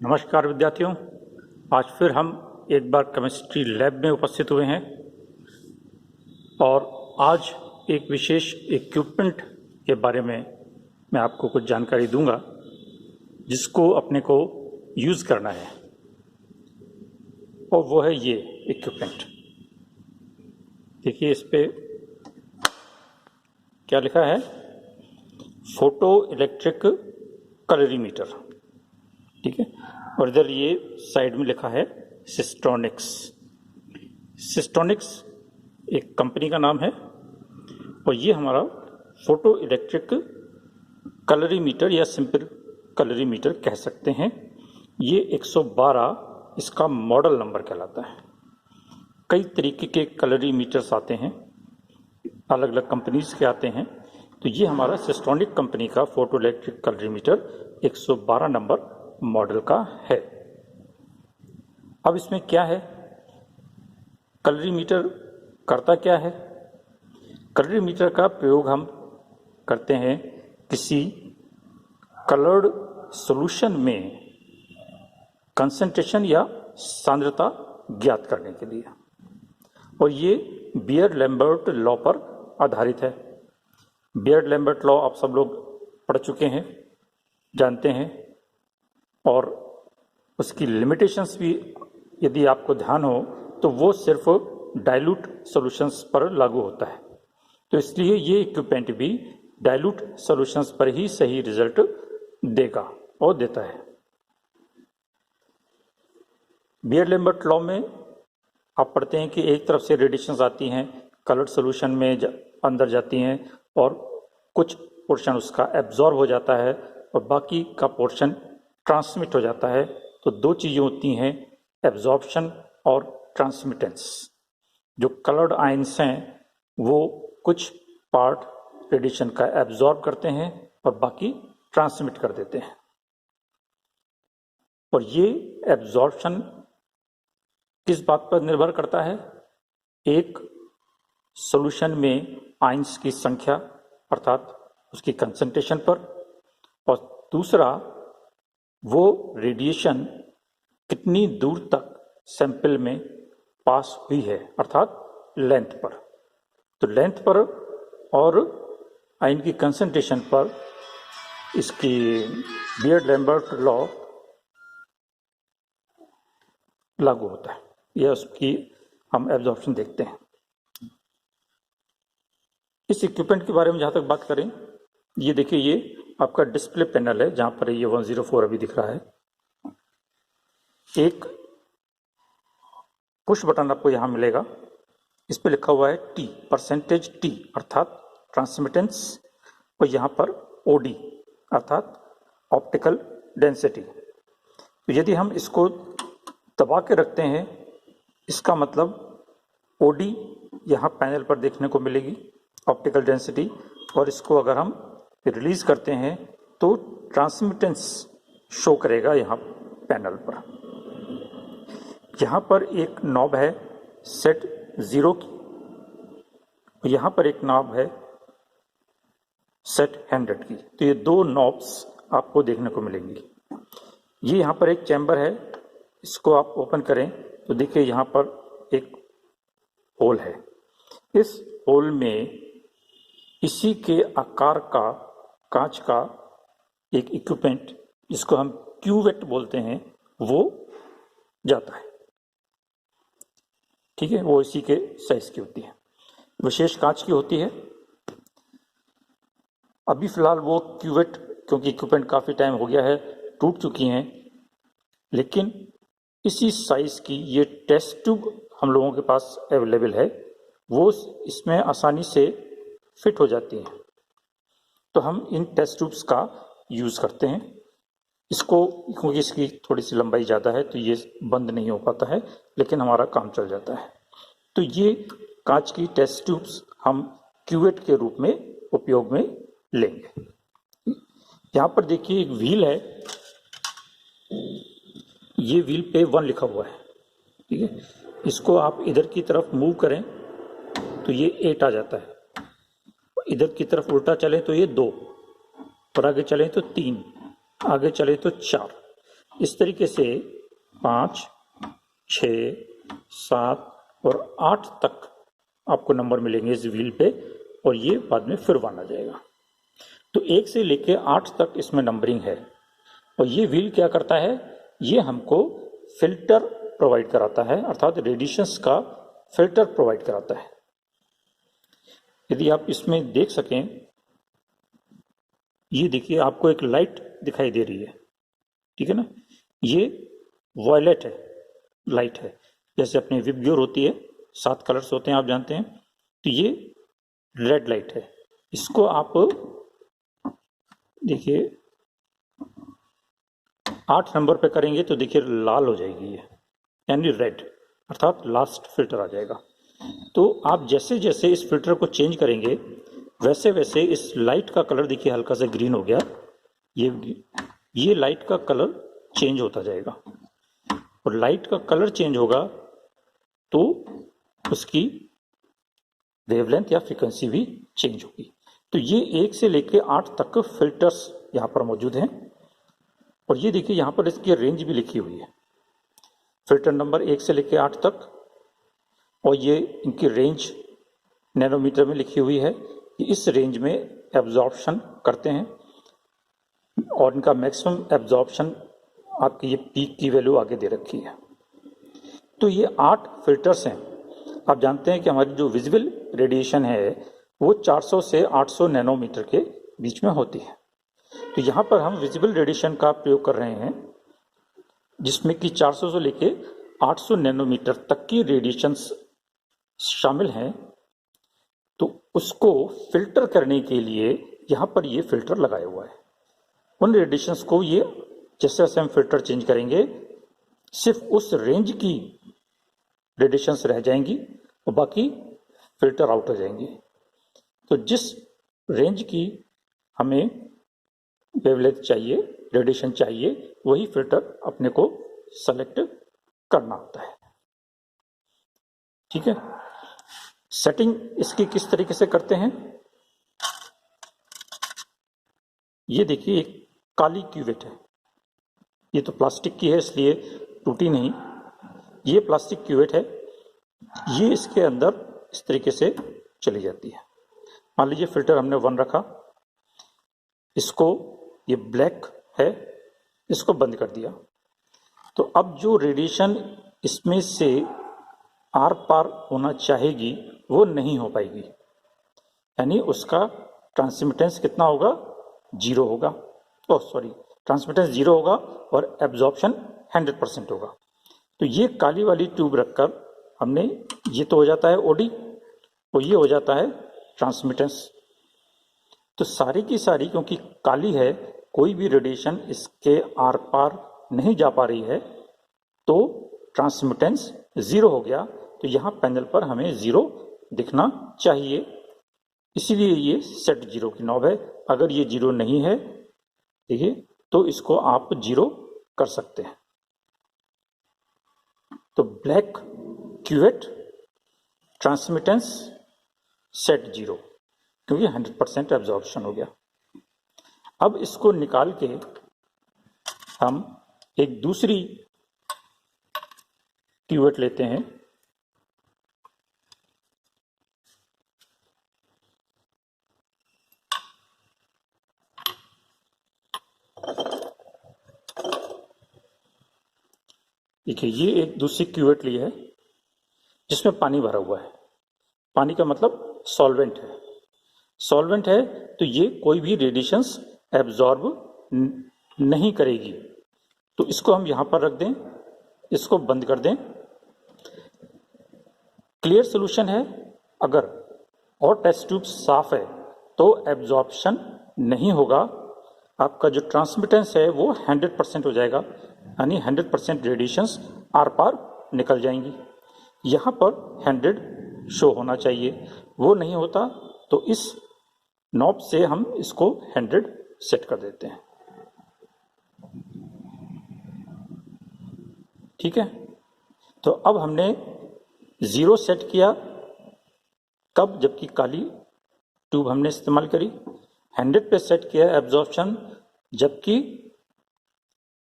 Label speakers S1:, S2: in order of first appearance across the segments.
S1: नमस्कार विद्यार्थियों, आज फिर हम एक बार केमिस्ट्री लैब में उपस्थित हुए हैं और आज एक विशेष इक्विपमेंट के बारे में मैं आपको कुछ जानकारी दूंगा जिसको अपने को यूज़ करना है और वो है ये इक्विपमेंट। देखिए इस पे क्या लिखा है, फोटो इलेक्ट्रिक कलरीमीटर। ठीक है, और इधर ये साइड में लिखा है सिस्ट्रॉनिक्स। सिस्ट्रॉनिक्स एक कंपनी का नाम है और ये हमारा फोटो इलेक्ट्रिक कलरीमीटर या सिंपल कलरीमीटर कह सकते हैं। ये 112 इसका मॉडल नंबर कहलाता है। कई तरीके के कलरीमीटर्स आते हैं, अलग अलग कंपनीज के आते हैं। तो ये हमारा सिस्ट्रॉनिक कंपनी का photo electric colorimeter 112 number model का है। अब इसमें क्या है, कलरीमीटर करता क्या है? कलरीमीटर का प्रयोग हम करते हैं किसी कलर्ड सॉल्यूशन में कंसंट्रेशन या सांद्रता ज्ञात करने के लिए, और ये बियर-लैम्बर्ट लॉ पर आधारित है। बियर-लैम्बर्ट लॉ आप सब लोग पढ़ चुके हैं, जानते हैं, और उसकी लिमिटेशंस भी यदि आपको ध्यान हो तो वो सिर्फ डाइल्यूट सॉल्यूशंस पर लागू होता है। तो इसलिए ये इक्विपमेंट भी डाइल्यूट सॉल्यूशंस पर ही सही रिजल्ट देगा और देता है। बियर-लैम्बर्ट लॉ में आप पढ़ते हैं कि एक तरफ से रेडिएशंस आती हैं, कलर्ड सॉल्यूशन में अंदर जाती हैं और कुछ पोर्शन उसका एब्जॉर्ब हो जाता है और बाकी का पोर्शन ट्रांसमिट हो जाता है। तो दो चीज़ें होती हैं, एब्जॉर्प्शन और ट्रांसमिटेंस। जो कलर्ड आयंस हैं वो कुछ पार्ट रेडिएशन का एब्जॉर्ब करते हैं और बाकी ट्रांसमिट कर देते हैं। और ये एब्जॉर्प्शन किस बात पर निर्भर करता है? एक सॉल्यूशन में आयंस की संख्या अर्थात उसकी कंसंट्रेशन पर, और दूसरा वो रेडिएशन कितनी दूर तक सैंपल में पास हुई है अर्थात लेंथ पर। तो लेंथ पर और आयन की कंसंट्रेशन पर इसकी बियर-लैम्बर्ट लॉ लागू होता है, यह उसकी हम एब्जॉर्प्शन देखते हैं। इस इक्विपमेंट के बारे में जहाँ तक बात करें, ये देखिए, ये आपका डिस्प्ले पैनल है जहाँ पर ये 104 अभी दिख रहा है। एक पुश बटन आपको यहाँ मिलेगा, इस पे लिखा हुआ है टी, परसेंटेज टी अर्थात ट्रांसमिटेंस, और यहाँ पर ओडी अर्थात ऑप्टिकल डेंसिटी। तो यदि हम इसको दबा के रखते हैं, इसका मतलब ओडी यहाँ पैनल पर देखने को मिलेगी, ऑप्टिकल डेंसिटी, और इसको अगर हम रिलीज करते हैं तो ट्रांसमिटेंस शो करेगा यहाँ पैनल पर। यहाँ पर एक नॉब है सेट 0 की, यहाँ पर एक नॉब है सेट 100 की। तो ये दो नॉब्स आपको देखने को मिलेंगी। ये यहाँ पर एक चैम्बर है, इसको आप ओपन करें तो देखिए यहाँ पर एक होल है। इस होल में इसी के आकार का कांच का एक इक्विपमेंट, जिसको हम क्यूवेट बोलते हैं, वो जाता है। ठीक है, वो इसी के साइज की होती है, विशेष कांच की होती है। अभी फिलहाल वो क्यूवेट, क्योंकि इक्विपमेंट काफ़ी टाइम हो गया है, टूट चुकी हैं, लेकिन इसी साइज की ये टेस्ट ट्यूब हम लोगों के पास अवेलेबल है, वो इसमें आसानी से फिट हो जाती हैं। तो हम इन टेस्ट ट्यूब्स का यूज़ करते हैं। इसको, क्योंकि इसकी थोड़ी सी लंबाई ज़्यादा है तो ये बंद नहीं हो पाता है, लेकिन हमारा काम चल जाता है। तो ये कांच की टेस्ट ट्यूब्स हम क्यूवेट के रूप में उपयोग में लेंगे। यहाँ पर देखिए एक व्हील है, ये व्हील पे 1 लिखा हुआ है। ठीक है, इसको आप इधर की तरफ मूव करें तो ये 8 आ जाता है, इधर की तरफ उल्टा चले तो ये 2, और आगे चले तो 3, आगे चले तो 4। इस तरीके से 5, 6, 7 और 8 तक आपको नंबर मिलेंगे इस व्हील पे, और ये बाद में फिर 1 आ जाएगा। तो 1 से लेके 8 तक इसमें नंबरिंग है। और ये व्हील क्या करता है, ये हमको फिल्टर प्रोवाइड कराता है, अर्थात रेडिएशंस का फिल्टर प्रोवाइड कराता है। यदि आप इसमें देख सकें, ये देखिए आपको एक लाइट दिखाई दे रही है, ठीक है ना, ये वॉयलेट है, लाइट है। जैसे अपनी विबग्योर होती है, 7 कलर्स होते हैं आप जानते हैं, तो ये रेड लाइट है। इसको आप देखिए 8 नंबर पे करेंगे तो देखिए लाल हो जाएगी ये, यानी रेड, अर्थात लास्ट फिल्टर आ जाएगा। तो आप जैसे जैसे इस फिल्टर को चेंज करेंगे वैसे वैसे इस लाइट का कलर देखिए हल्का सा ग्रीन हो गया, ये लाइट का कलर चेंज होता जाएगा, और लाइट का कलर चेंज होगा तो उसकी वेवलेंथ या फ्रीक्वेंसी भी चेंज होगी। तो ये 1 से लेके 8 तक फिल्टर्स यहाँ पर मौजूद हैं, और ये देखिए यहाँ पर इसकी रेंज भी लिखी हुई है, फिल्टर नंबर 1 से लेके 8 तक, और ये इनकी रेंज नैनोमीटर में लिखी हुई है कि इस रेंज में एब्जॉर्प्शन करते हैं, और इनका मैक्सिमम एब्जॉर्प्शन आपकी ये पीक की वैल्यू आगे दे रखी है। तो ये 8 फिल्टर्स हैं। आप जानते हैं कि हमारी जो विजिबल रेडिएशन है वो 400 से 800 नैनोमीटर के बीच में होती है। तो यहाँ पर हम विजिबल रेडिएशन का प्रयोग कर रहे हैं, जिसमें कि 400 से लेके 800 नैनोमीटर तक की रेडिएशंस शामिल हैं। तो उसको फिल्टर करने के लिए यहाँ पर ये फिल्टर लगाया हुआ है। उन रेडिएशंस को ये जैसे जैसे हम फिल्टर चेंज करेंगे सिर्फ उस रेंज की रेडिएशंस रह जाएंगी और बाकी फिल्टर आउट हो जाएंगी। तो जिस रेंज की हमें वेवलेंथ चाहिए, रेडिएशन चाहिए, वही फिल्टर अपने को सेलेक्ट करना होता है, ठीक है। सेटिंग इसकी किस तरीके से करते हैं, ये देखिए एक काली क्यूवेट है, ये तो प्लास्टिक की है इसलिए टूटी नहीं, ये प्लास्टिक क्यूवेट है, ये इसके अंदर इस तरीके से चली जाती है। मान लीजिए फिल्टर हमने 1 रखा, इसको, ये ब्लैक है, इसको बंद कर दिया, तो अब जो रेडिएशन इसमें से आर पार होना चाहेगी वो नहीं हो पाएगी, यानी उसका ट्रांसमिटेंस कितना होगा, 0 होगा। ट्रांसमिटेंस 0 होगा और एब्जॉर्प्शन 100% होगा। तो ये काली वाली ट्यूब रखकर हमने, ये तो हो जाता है ओडी और ये हो जाता है ट्रांसमिटेंस। तो सारी की सारी क्योंकि काली है, कोई भी रेडिएशन इसके आर पार नहीं जा पा रही है, तो ट्रांसमिटेंस 0 हो गया। तो यहाँ पैनल पर हमें 0 दिखना चाहिए, इसीलिए ये सेट 0 की नॉब है। अगर ये 0 नहीं है, देखिए, तो इसको आप 0 कर सकते हैं। तो ब्लैक क्यूवेट, ट्रांसमिटेंस सेट 0, क्योंकि 100% एब्जॉर्प्शन हो गया। अब इसको निकाल के हम एक दूसरी क्यूवेट लेते हैं, देखिए ये एक दूसरी क्यूवेट ली है जिसमें पानी भरा हुआ है। पानी का मतलब सॉल्वेंट है, सॉल्वेंट है तो ये कोई भी रेडिएशंस एब्जॉर्ब नहीं करेगी। तो इसको हम यहाँ पर रख दें, इसको बंद कर दें। क्लियर सोल्यूशन है, अगर और टेस्ट ट्यूब साफ है तो एब्जॉर्प्शन नहीं होगा, आपका जो ट्रांसमिटेंस है वो 100% हो जाएगा, यानी 100% रेडिएशंस आर पार निकल जाएंगी। यहाँ पर 100 शो होना चाहिए, वो नहीं होता, तो इस नॉब से हम इसको 100 सेट कर देते हैं, ठीक है। तो अब हमने 0 सेट किया, कब, जबकि काली ट्यूब हमने इस्तेमाल करी। 100 पे सेट किया एब्जॉर्प्शन, जबकि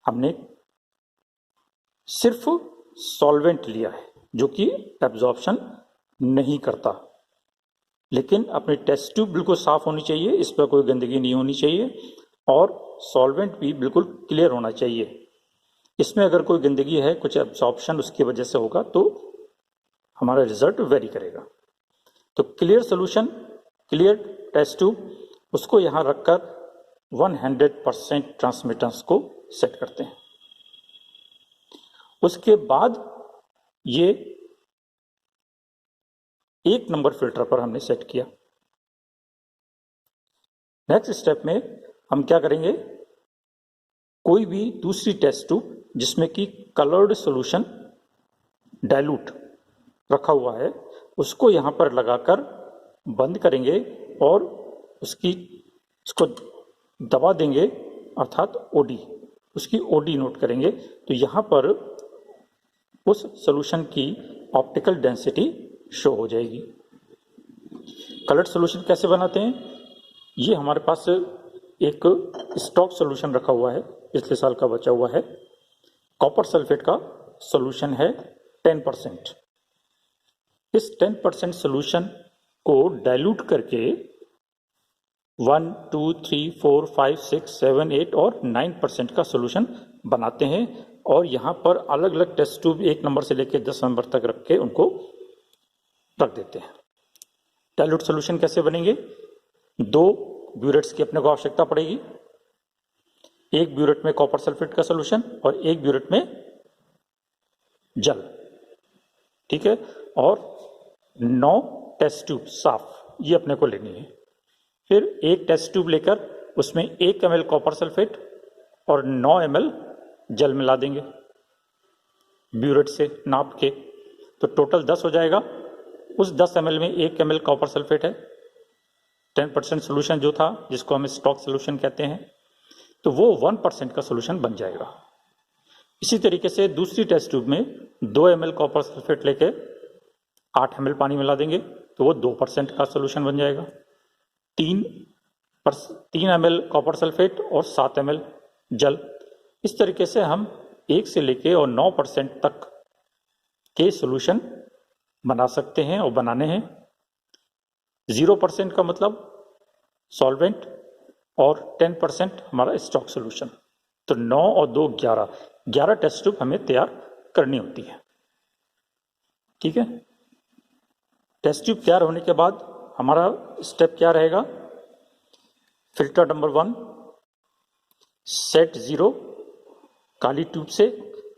S1: हमने सिर्फ सॉल्वेंट लिया है जो कि एब्जॉर्प्शन नहीं करता, लेकिन अपनी टेस्ट ट्यूब बिल्कुल साफ होनी चाहिए, इस पर कोई गंदगी नहीं होनी चाहिए और सॉल्वेंट भी बिल्कुल क्लियर होना चाहिए। इसमें अगर कोई गंदगी है, कुछ एब्जॉर्प्शन उसकी वजह से होगा तो हमारा रिजल्ट वेरी करेगा। तो clear solution, clear test tube, उसको यहां रखकर 100% ट्रांसमिटेंस को सेट करते हैं। उसके बाद ये 1 नंबर फिल्टर पर हमने सेट किया। नेक्स्ट स्टेप में हम क्या करेंगे, कोई भी दूसरी टेस्ट ट्यूब जिसमें कि कलर्ड सॉल्यूशन डाइल्यूट रखा हुआ है, उसको यहां पर लगाकर बंद करेंगे और उसको दबा देंगे, अर्थात ओडी, उसकी ओडी नोट करेंगे। तो यहां पर उस सॉल्यूशन की ऑप्टिकल डेंसिटी शो हो जाएगी। कलर्ड सॉल्यूशन कैसे बनाते हैं, ये हमारे पास एक स्टॉक सॉल्यूशन रखा हुआ है, पिछले साल का बचा हुआ है। कॉपर सल्फेट का सॉल्यूशन है 10%। इस 10% सॉल्यूशन को डाइल्यूट करके 1, 2, 3, 4, 5, 6, 7, 8 और 9% का सॉल्यूशन बनाते हैं और यहाँ पर अलग अलग टेस्ट ट्यूब 1 नंबर से लेकर 10 नंबर तक रख के उनको रख देते हैं। डाइल्यूट सॉल्यूशन कैसे बनेंगे, 2 ब्यूरेट्स की अपने को आवश्यकता पड़ेगी, 1 ब्यूरेट में कॉपर सल्फेट का सॉल्यूशन और 1 ब्यूरेट में जल, ठीक है, और 9 टेस्ट ट्यूब साफ ये अपने को लेनी है। फिर 1 टेस्ट ट्यूब लेकर उसमें 1 ml कॉपर सल्फेट और 9 ml जल मिला देंगे ब्यूरेट से नाप के, तो टोटल 10 हो जाएगा। उस 10 ml में 1 ml कॉपर सल्फेट है, 10% सोल्यूशन जो था जिसको हम स्टॉक सोल्यूशन कहते हैं, तो वो 1% का सोल्यूशन बन जाएगा। इसी तरीके से दूसरी टेस्ट ट्यूब में 2 ml कॉपर सल्फेट लेके 8 ml पानी मिला देंगे तो वो 2% का सोल्यूशन बन जाएगा। 3 ml कॉपर सल्फेट और 7 ml जल, इस तरीके से हम 1 से लेके और 9% तक के सोल्यूशन बना सकते हैं और बनाने हैं। 0% का मतलब सॉल्वेंट और 10% हमारा स्टॉक सोल्यूशन। तो 9 और 2 11 टेस्ट ट्यूब हमें तैयार करनी होती है, ठीक है। टेस्ट ट्यूब तैयार होने के बाद हमारा स्टेप क्या रहेगा, फिल्टर नंबर 1 सेट 0 काली ट्यूब से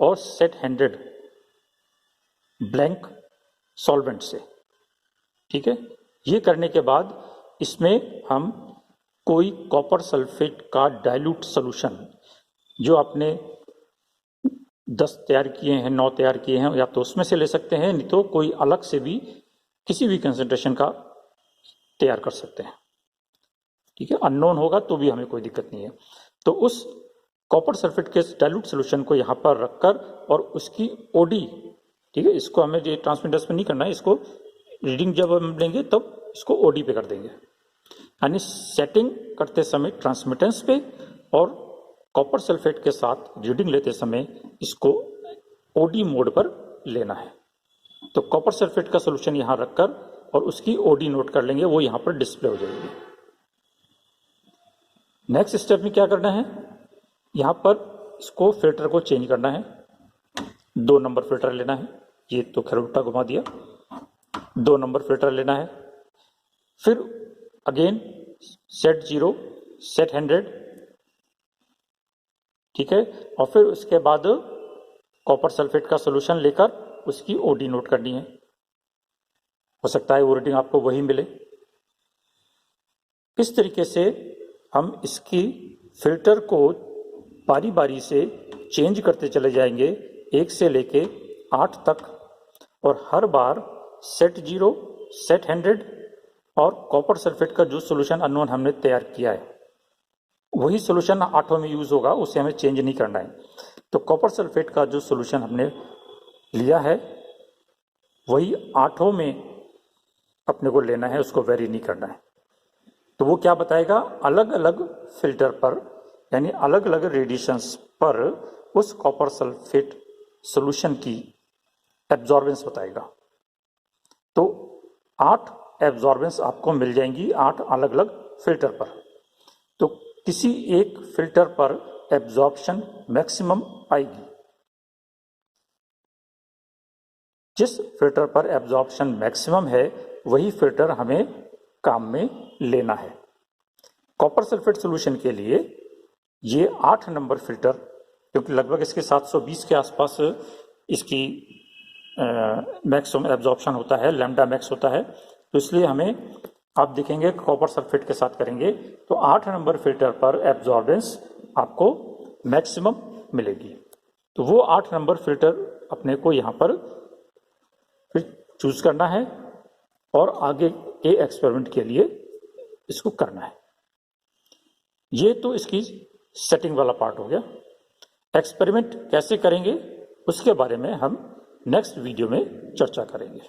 S1: और सेट 100 ब्लैंक सॉल्वेंट से, ठीक है। ये करने के बाद इसमें हम कोई कॉपर सल्फेट का डाइल्यूट सॉल्यूशन जो आपने 10 तैयार किए हैं, 9 तैयार किए हैं, या तो उसमें से ले सकते हैं, नहीं तो कोई अलग से भी किसी भी कंसंट्रेशन का तैयार कर सकते हैं, ठीक है। अननोन होगा तो भी हमें कोई दिक्कत नहीं है। तो उस कॉपर सल्फेट के डाइल्यूट सॉल्यूशन को यहाँ पर रखकर और उसकी ओडी, ठीक है, इसको हमें ये ट्रांसमिटेंस पे नहीं करना है, इसको रीडिंग जब हम लेंगे तब इसको ओडी पे कर देंगे, यानी सेटिंग करते समय ट्रांसमिटेंस पे और कॉपर सल्फेट के साथ रीडिंग लेते समय इसको ओडी मोड पर लेना है। तो कॉपर सल्फेट का सॉल्यूशन यहां रखकर और उसकी ओडी नोट कर लेंगे, वो यहां पर डिस्प्ले हो जाएगी। नेक्स्ट स्टेप में क्या करना है, यहां पर इसको फिल्टर को चेंज करना है। 2 नंबर फिल्टर लेना है, ये तो खैर उल्टा घुमा दिया, 2 नंबर फिल्टर लेना है। फिर अगेन सेट 0 सेट 100, ठीक है, और फिर उसके बाद कॉपर सल्फेट का सॉल्यूशन लेकर उसकी ओडी नोट करनी है। हो सकता है वो रीडिंग आपको वही मिले। इस तरीके से हम इसकी फिल्टर को बारी बारी से चेंज करते चले जाएंगे 1 से लेके 8 तक, और हर बार सेट 0 सेट 100 और कॉपर सल्फेट का जो सॉल्यूशन अननोन हमने तैयार किया है वही सॉल्यूशन 8 में यूज होगा, उसे हमें चेंज नहीं करना है। तो कॉपर सल्फेट का जो सॉल्यूशन हमने लिया है वही 8 में अपने को लेना है, उसको वेरी नहीं करना है। तो वो क्या बताएगा, अलग अलग फिल्टर पर यानी अलग अलग रेडिएशंस पर उस कॉपर सल्फेट सॉल्यूशन की एब्जॉर्बेंस बताएगा। तो 8 एब्जॉर्बेंस आपको मिल जाएंगी 8 अलग अलग फिल्टर पर। तो किसी एक फिल्टर पर एब्जॉर्प्शन मैक्सिमम आएगी। जिस फिल्टर पर एब्जॉर्प्शन मैक्सिमम है वही फिल्टर हमें काम में लेना है। कॉपर सल्फेट सॉल्यूशन के लिए ये 8 नंबर फिल्टर, क्योंकि लगभग इसके 720 के आसपास इसकी मैक्सिमम एब्जॉर्प्शन होता है, लैम्डा मैक्स होता है, तो इसलिए हमें आप देखेंगे कॉपर सल्फेट के साथ करेंगे तो 8 नंबर फिल्टर पर एब्जॉर्बेंस आपको मैक्सिमम मिलेगी। तो वो 8 नंबर फिल्टर अपने को यहाँ पर फिर चूज करना है और आगे के एक्सपेरिमेंट के लिए इसको करना है। ये तो इसकी सेटिंग वाला पार्ट हो गया। एक्सपेरिमेंट कैसे करेंगे उसके बारे में हम नेक्स्ट वीडियो में चर्चा करेंगे।